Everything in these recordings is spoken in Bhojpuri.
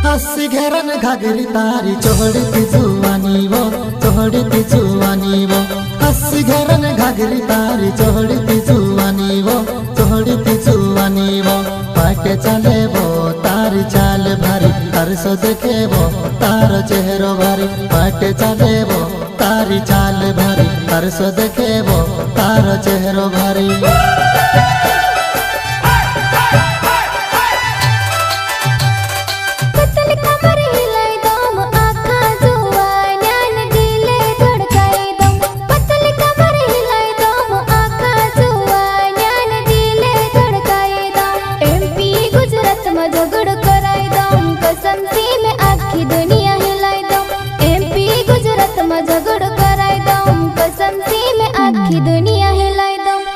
हसी घेरन घाघरी तारी चोहड़ती जुआनी वो चोहड़ती जुआनी वो हसी घेरन घाघरी तारी चोहड़ती जुआनी वो चोहड़ती जुआनी वो पाटे चले वो तारी चाल भारी तार सो देखे वो तार चेहरो भारी पाटे चले वो तारी चाल भारी तार सो देखे वो तार चेहरो भारी झगड़ कराय दऊं कसम से मैं आखी दुनिया हिलाय दऊं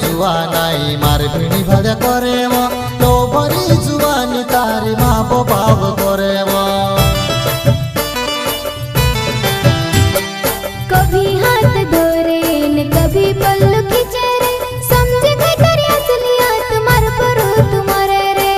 जुआनाई मार भिणी भजा करे वो तो बड़ी जुआनी तारी माँ बाप करे वो कभी हाथ धोरे न कभी पल्लू खींचे रे समझे गई तेरी असलियत मार परो तुम्हारे रे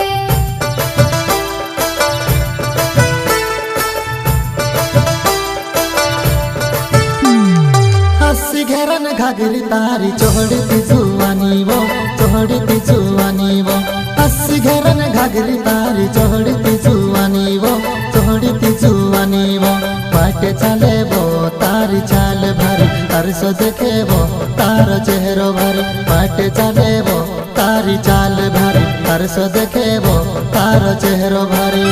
हसी घेरन घाघरी तारी चोहड़ती जुआनी वो चोहड़ती जुआनी वो हसी घेरन घाघरी तारी चोहड़ती जुआनी वो चोहड़ती जुआनी वो पाटे चले वो तारी चाल भारी तार सो देखे वो तार चेहरो भारी पाटे चले वो तारी चाल भारी तार सो देखे वो तार चेहरो भारी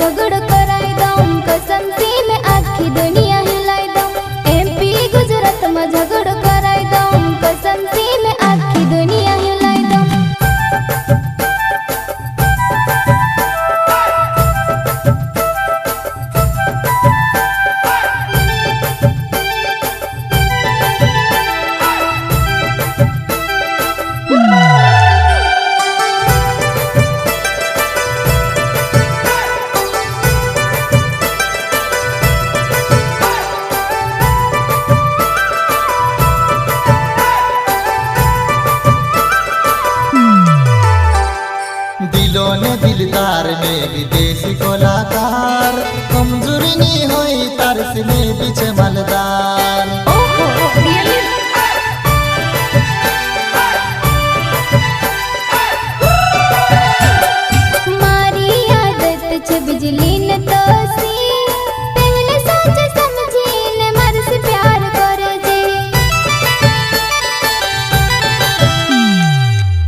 झगड़ कराय दऊं कसम से मैं आखी दुनिया हिलाय दऊं एमपी गुजरात में झगड़ कराय दऊं कसम से मैं आखी दुनिया हिलाय दऊं दिलों ने दिलदार में विदेशी कलाकार कमजोरी नहीं हुई तरस में पीछे मलदार मारी आदत छ बिजली न तो सी पहले सोच समझी न मर से प्यार कर जे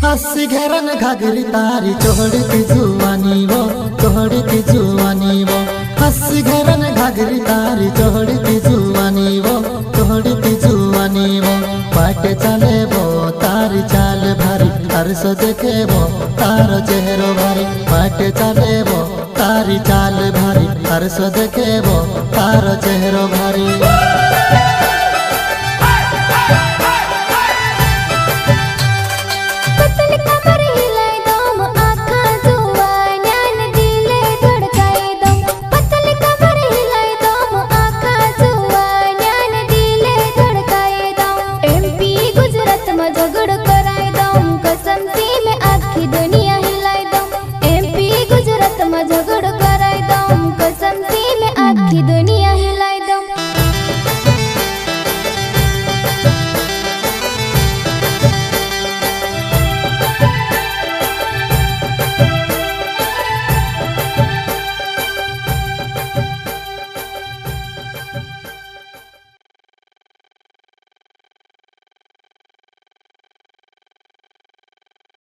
हसी घेरन घाघरी तारी चोहड़ती जुआनी वो चोहड़ती जुआनी वो हसी घेरन घाघरी तारी चोहड़ती जुआनी वो चोहड़ती जुआनी वो पाटे चले वो तारी चाल भारी तार सो देखे वो तार चेहरो भारी पाटे चले वो तारी चाल भारी तार सो देखे वो तार चेहरो भारी पतल कमर हिलाय दऊं आँखा जुआ न्यान दिल में झगड़ो कराई